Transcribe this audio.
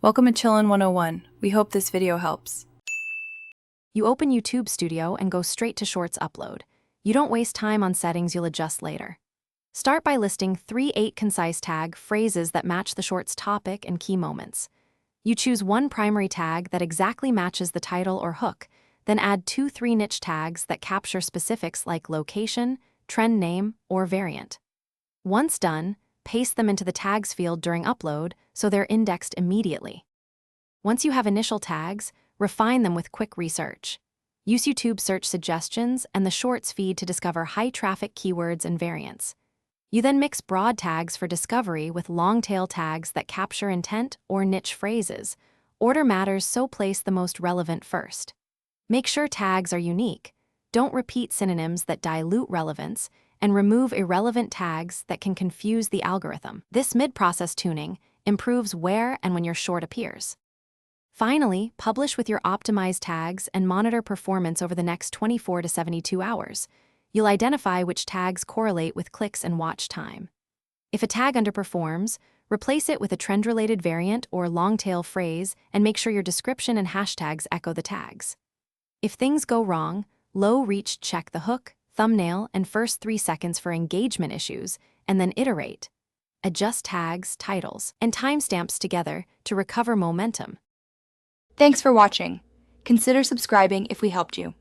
Welcome to Chillin' 101. We hope this video helps. You open YouTube Studio and go straight to Shorts upload. You don't waste time on settings you'll adjust later. Start by listing 3 concise tag phrases that match the short's topic and key moments. You choose one primary tag that exactly matches the title or hook, then add 2-3 niche tags that capture specifics like location, trend name, or variant. Once done, paste them into the tags field during upload so they're indexed immediately. Once you have initial tags, refine them with quick research. Use YouTube search suggestions and the Shorts feed to discover high-traffic keywords and variants. You then mix broad tags for discovery with long-tail tags that capture intent or niche phrases. Order matters, so place the most relevant first. Make sure tags are unique. Don't repeat synonyms that dilute relevance, and remove irrelevant tags that can confuse the algorithm. This mid-process tuning improves where and when your short appears. Finally, publish with your optimized tags and monitor performance over the next 24 to 72 hours. You'll identify which tags correlate with clicks and watch time. If a tag underperforms, replace it with a trend-related variant or long-tail phrase and make sure your description and hashtags echo the tags. If things go wrong, low reach, check the hook, thumbnail, and first 3 seconds for engagement issues, and then iterate. Adjust tags, titles, and timestamps together to recover momentum. Thanks for watching. Consider subscribing if we helped you.